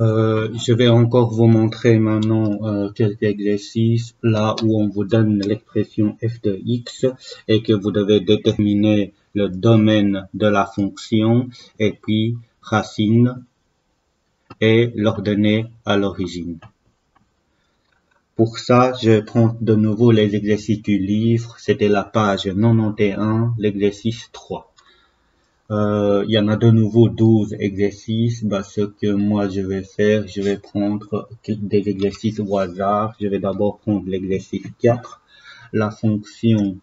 Je vais encore vous montrer maintenant quelques exercices là où on vous donne l'expression f de x et que vous devez déterminer le domaine de la fonction et puis racine et l'ordonnée à l'origine. Pour ça, je prends de nouveau les exercices du livre. C'était la page 91, l'exercice 3. Il y en a de nouveau 12 exercices. Ce que moi je vais faire, je vais prendre des exercices au hasard. Je vais d'abord prendre l'exercice 4. La fonction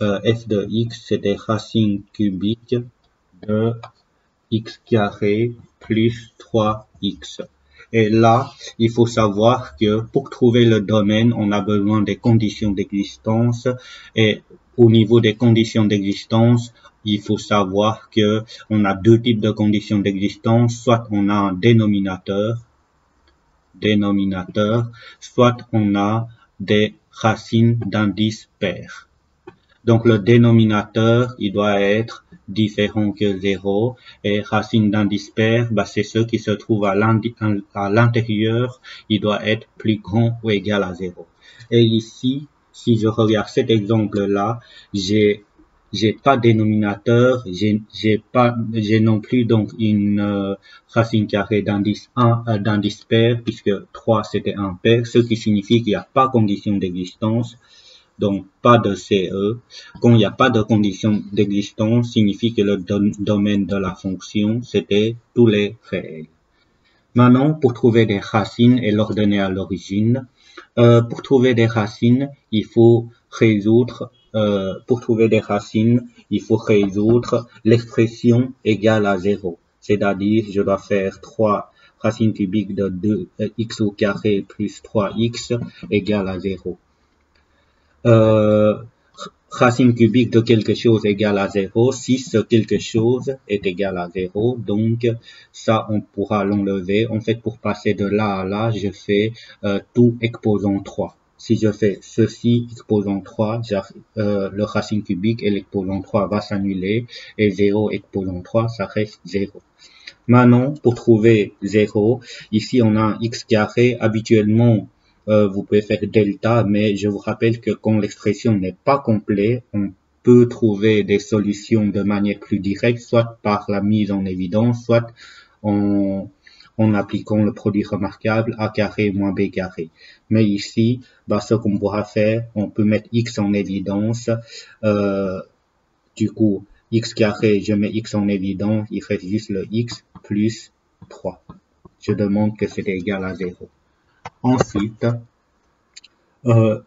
f de x, c'était racine cubique de x carré plus 3x. Et là, il faut savoir que pour trouver le domaine, on a besoin des conditions d'existence. Et au niveau des conditions d'existence, il faut savoir que on a deux types de conditions d'existence. Soit on a un dénominateur, soit on a des racines d'indices pairs. Donc le dénominateur, il doit être différent que 0 et racine d'indice pair, c'est ce qui se trouve à l'intérieur, il doit être plus grand ou égal à 0. Et ici, si je regarde cet exemple-là, j'ai pas dénominateur, j'ai non plus donc une racine carrée d'indice 1, d'indice pair, puisque 3 c'était un pair, ce qui signifie qu'il n'y a pas condition d'existence. Donc, pas de CE. Quand il n'y a pas de condition d'existence, signifie que le domaine de la fonction, c'était tous les réels. Maintenant, pour trouver des racines et l'ordonnée à l'origine, pour trouver des racines, il faut résoudre, l'expression égale à 0. C'est-à-dire, je dois faire 3 racines cubiques de 2x au carré plus 3x égale à 0. Racine cubique de quelque chose égale à 0, si ce quelque chose est égal à 0, donc ça on pourra l'enlever. En fait, pour passer de là à là, je fais tout exposant 3. Si je fais ceci exposant 3, le racine cubique et l'exposant 3 va s'annuler et 0 exposant 3, ça reste 0. Maintenant, pour trouver 0, ici on a un x carré. Habituellement, vous pouvez faire delta, mais je vous rappelle que quand l'expression n'est pas complète, on peut trouver des solutions de manière plus directe, soit par la mise en évidence, soit en appliquant le produit remarquable a carré moins b carré. Mais ici, ce qu'on pourra faire, on peut mettre x en évidence. Du coup, x carré, je mets x en évidence, il reste juste le x plus 3. Je demande que c'est égal à 0. Ensuite, par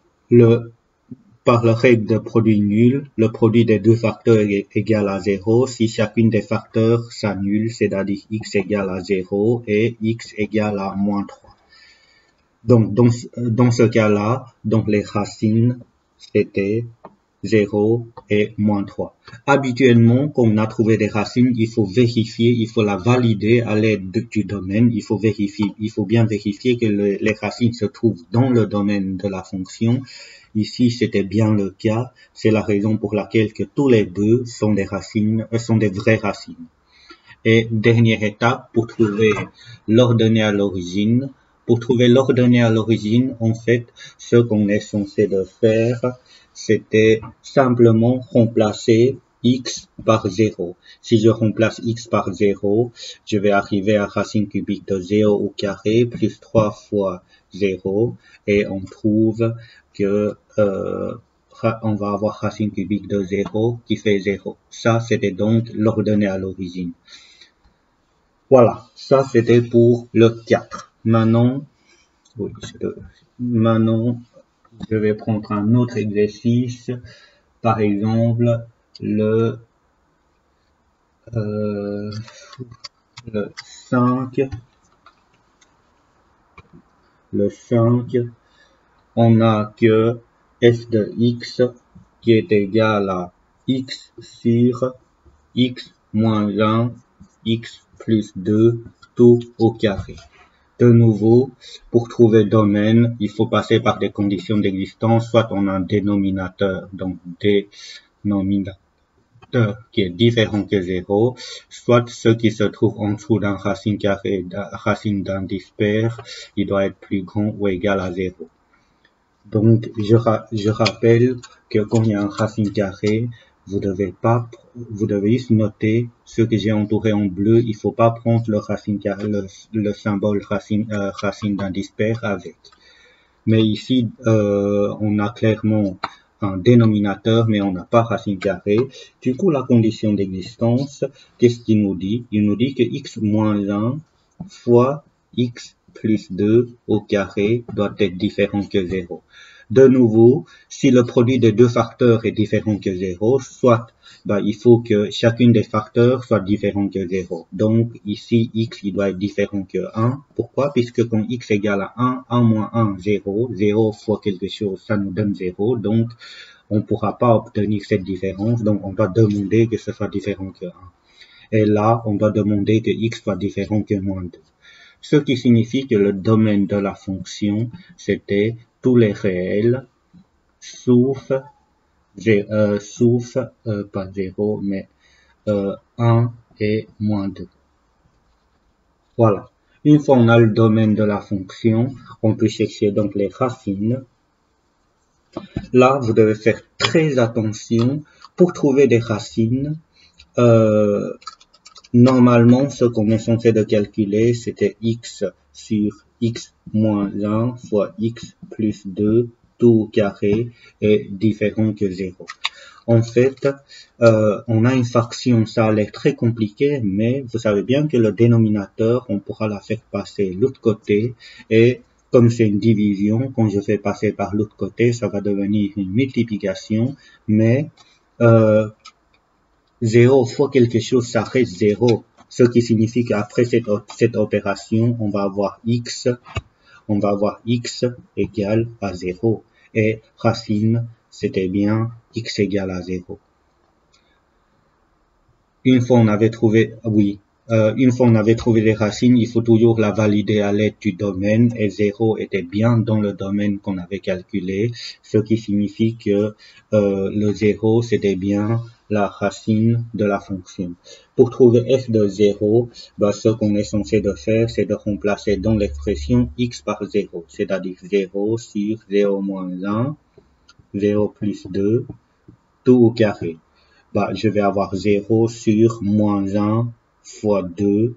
la règle de produit nul, le produit des deux facteurs est égal à 0 si chacune des facteurs s'annule, c'est-à-dire x égale à 0 et x égale à moins 3. Donc, dans ce cas-là, donc les racines, c'était 0 et moins 3. Habituellement, quand on a trouvé des racines, il faut vérifier, il faut la valider à l'aide du domaine. Il faut bien vérifier que les racines se trouvent dans le domaine de la fonction. Ici, c'était bien le cas. C'est la raison pour laquelle que tous les deux sont des racines, sont des vraies racines. Et dernière étape, pour trouver l'ordonnée à l'origine. Pour trouver l'ordonnée à l'origine, en fait, ce qu'on est censé de faire, c'était simplement remplacer x par 0. Si je remplace x par 0, je vais arriver à racine cubique de 0 au carré plus 3 fois 0 et on trouve que on va avoir racine cubique de 0 qui fait 0. Ça, c'était donc l'ordonnée à l'origine. Voilà, ça c'était pour le 4. Maintenant, je vais prendre un autre exercice. Par exemple, le 5. Le 5, on a que f de x qui est égal à x sur x moins 1, x plus 2, tout au carré. De nouveau, pour trouver le domaine, il faut passer par des conditions d'existence, soit on a un dénominateur, donc dénominateur qui est différent que 0, soit ce qui se trouve en dessous d'un racine carrée, racine d'un dispère, il doit être plus grand ou égal à 0. Donc, je rappelle que quand il y a un racine carrée, vous devez juste noter ce que j'ai entouré en bleu. Il faut pas prendre le racine carré, le symbole racine d'un dispère avec. Mais ici, on a clairement un dénominateur, mais on n'a pas racine carrée. Du coup, la condition d'existence, qu'est-ce qu'il nous dit? Il nous dit que x moins 1 fois x plus 2 au carré doit être différent que 0. De nouveau, si le produit des deux facteurs est différent que 0, soit il faut que chacune des facteurs soit différent que 0. Donc ici, x il doit être différent que 1. Pourquoi? Puisque quand x égale à 1, 1 moins 1, 0. 0 fois quelque chose, ça nous donne 0. Donc on ne pourra pas obtenir cette différence. Donc on doit demander que ce soit différent que 1. Et là, on doit demander que x soit différent que moins 2. Ce qui signifie que le domaine de la fonction, c'était tous les réels, sauf pas 0, mais 1 et moins 2. Voilà. Une fois on a le domaine de la fonction, on peut chercher donc les racines. Là, vous devez faire très attention pour trouver des racines. Normalement, ce qu'on est censé de calculer, c'était x sur x moins 1 fois x plus 2, tout au carré est différent que 0. En fait, on a une fraction, ça a l'air très compliqué, mais vous savez bien que le dénominateur, on pourra la faire passer l'autre côté, et comme c'est une division, quand je fais passer par l'autre côté, ça va devenir une multiplication, mais 0 fois quelque chose, ça reste 0. Ce qui signifie qu'après cette opération, on va avoir x égale à 0. Et racine, c'était bien x égale à 0. Une fois on avait trouvé, les racines, il faut toujours la valider à l'aide du domaine, et 0 était bien dans le domaine qu'on avait calculé, ce qui signifie que le 0, c'était bien la racine de la fonction. Pour trouver f de 0, ce qu'on est censé de faire, c'est de remplacer dans l'expression x par 0, c'est-à-dire 0 sur 0 moins 1, 0 plus 2, tout au carré. Je vais avoir 0 sur moins 1 fois 2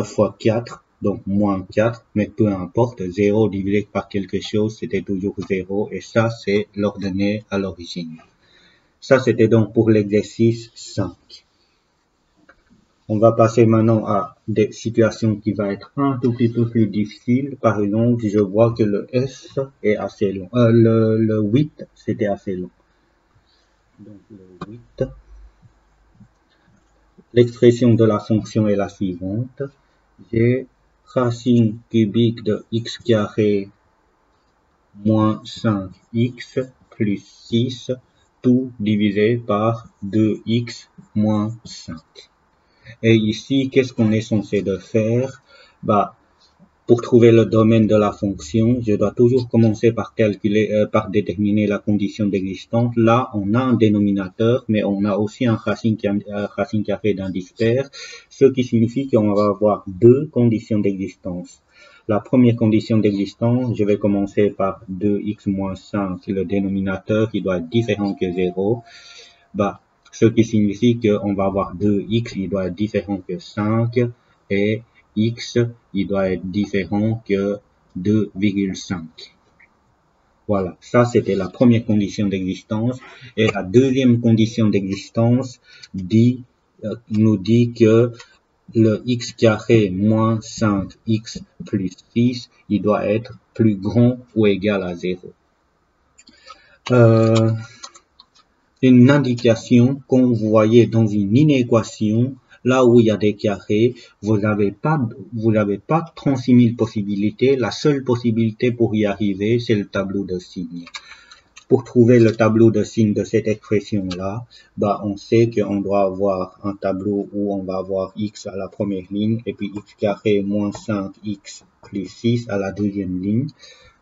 fois 4, donc moins 4, mais peu importe, 0 divisé par quelque chose, c'était toujours 0, et ça, c'est l'ordonnée à l'origine. Ça, c'était donc pour l'exercice 5. On va passer maintenant à des situations qui vont être un tout petit peu plus difficiles. Par exemple, je vois que le S est assez long. Le 8, c'était assez long. Donc, le 8. L'expression de la fonction est la suivante. J'ai racine cubique de x carré moins 5x plus 6, tout divisé par 2x moins 5. Et ici, qu'est-ce qu'on est censé de faire? Pour trouver le domaine de la fonction, je dois toujours commencer par par déterminer la condition d'existence. Là, on a un dénominateur, mais on a aussi un racine carrée d'un dispère, ce qui signifie qu'on va avoir deux conditions d'existence. La première condition d'existence, je vais commencer par 2x moins 5, le dénominateur qui doit être différent que 0. Ce qui signifie qu'on va avoir 2x, il doit être différent que 5, et x, il doit être différent que 2,5. Voilà, ça c'était la première condition d'existence. Et la deuxième condition d'existence nous dit que le x carré moins 5x plus 6, il doit être plus grand ou égal à 0. Une indication qu'on voyait dans une inéquation, là où il y a des carrés, vous n'avez pas 36 000 possibilités. La seule possibilité pour y arriver, c'est le tableau de signes. Pour trouver le tableau de signes de cette expression-là, on sait qu'on doit avoir un tableau où on va avoir x à la première ligne et puis x carré moins 5x plus 6 à la deuxième ligne.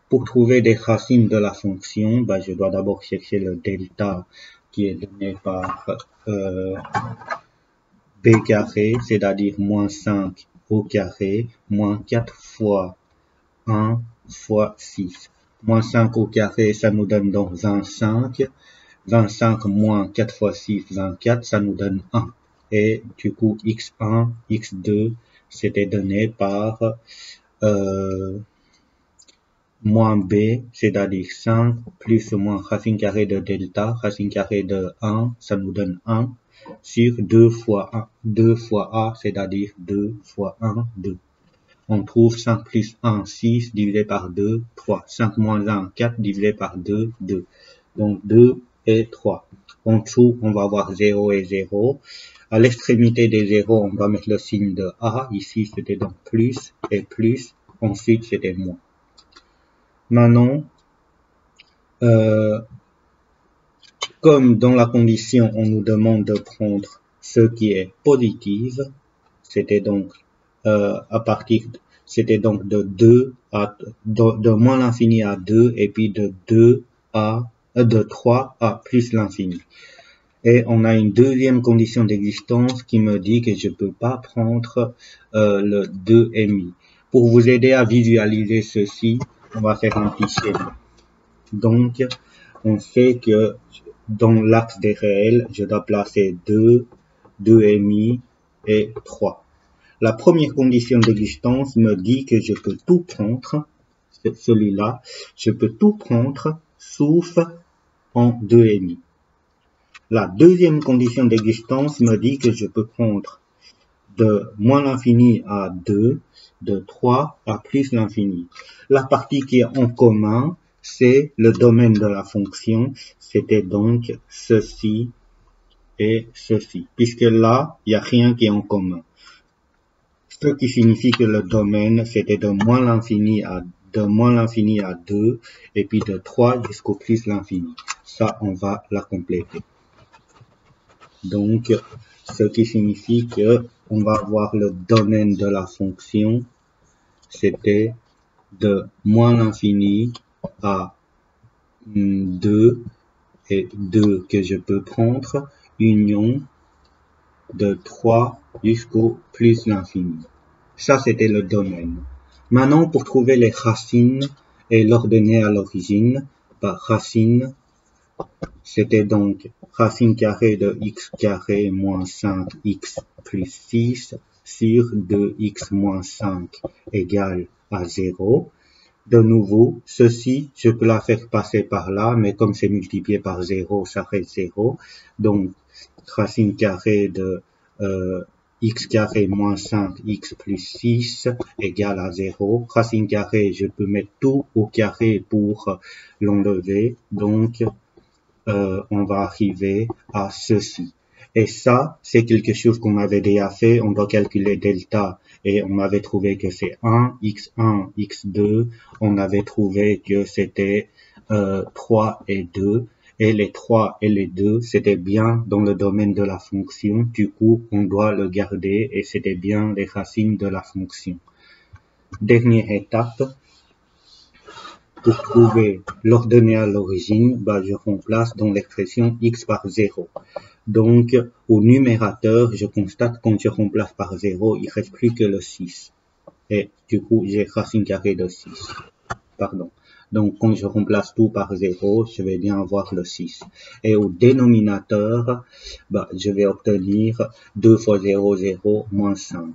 Pour trouver des racines de la fonction, je dois d'abord chercher le delta qui est donné par b carré, c'est-à-dire moins 5 au carré, moins 4 fois 1 fois 6. Moins 5 au carré, ça nous donne donc 25. 25 moins 4 fois 6, 24, ça nous donne 1. Et du coup, x1, x2, c'était donné par moins b, c'est-à-dire 5, plus ou moins racine carrée de delta, racine carrée de 1, ça nous donne 1, sur 2 fois 1, 2 fois a, c'est-à-dire 2 fois 1, 2. On trouve 5 plus 1, 6, divisé par 2, 3. 5 moins 1, 4, divisé par 2, 2. Donc 2 et 3. En dessous, on va avoir 0 et 0. À l'extrémité des 0, on va mettre le signe de A. Ici, c'était donc plus et plus. Ensuite, c'était moins. Maintenant, comme dans la condition, on nous demande de prendre ce qui est positif, c'était donc c'était donc de 2 à de moins l'infini à 2 et puis de 3 à plus l'infini. Et on a une deuxième condition d'existence qui me dit que je peux pas prendre le 2,5. Pour vous aider à visualiser ceci, on va faire un petit schéma. Donc, on sait que dans l'axe des réels, je dois placer 2, 2,5 et 3. La première condition d'existence me dit que je peux tout prendre, celui-là, je peux tout prendre sauf en 2,5. La deuxième condition d'existence me dit que je peux prendre de moins l'infini à 2, de 3 à plus l'infini. La partie qui est en commun, c'est le domaine de la fonction, c'était donc ceci et ceci, puisque là, il n'y a rien qui est en commun. Ce qui signifie que le domaine, c'était de moins l'infini à 2, et puis de 3 jusqu'au plus l'infini. Ça, on va la compléter. Donc, ce qui signifie que on va avoir le domaine de la fonction, c'était de moins l'infini à 2 et 2 que je peux prendre, union de 3 jusqu'au plus l'infini. Ça, c'était le domaine. Maintenant, pour trouver les racines et l'ordonnée à l'origine, par racine, c'était donc racine carrée de x carré moins 5x plus 6 sur 2x moins 5 égale à 0. De nouveau, ceci, je peux la faire passer par là, mais comme c'est multiplié par 0, ça reste 0. Donc, racine carrée de x carré moins 5x plus 6 égale à 0. Racine carrée, je peux mettre tout au carré pour l'enlever. Donc, on va arriver à ceci. Et ça, c'est quelque chose qu'on avait déjà fait. On doit calculer delta et on avait trouvé que c'est 1, x1, x2. On avait trouvé que c'était 3 et 2. Et les 3 et les 2, c'était bien dans le domaine de la fonction. Du coup, on doit le garder et c'était bien les racines de la fonction. Dernière étape. Pour trouver l'ordonnée à l'origine, je remplace dans l'expression x par 0. Donc, au numérateur, je constate quand je remplace par 0, il ne reste plus que le 6. Et du coup, j'ai racine carrée de 6. Pardon. Donc, quand je remplace tout par 0, je vais bien avoir le 6. Et au dénominateur, je vais obtenir 2 fois 0, 0, moins 5.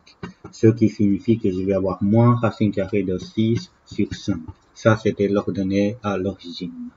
Ce qui signifie que je vais avoir moins racine carrée de 6 sur 5. Ça, c'était l'ordonnée à l'origine.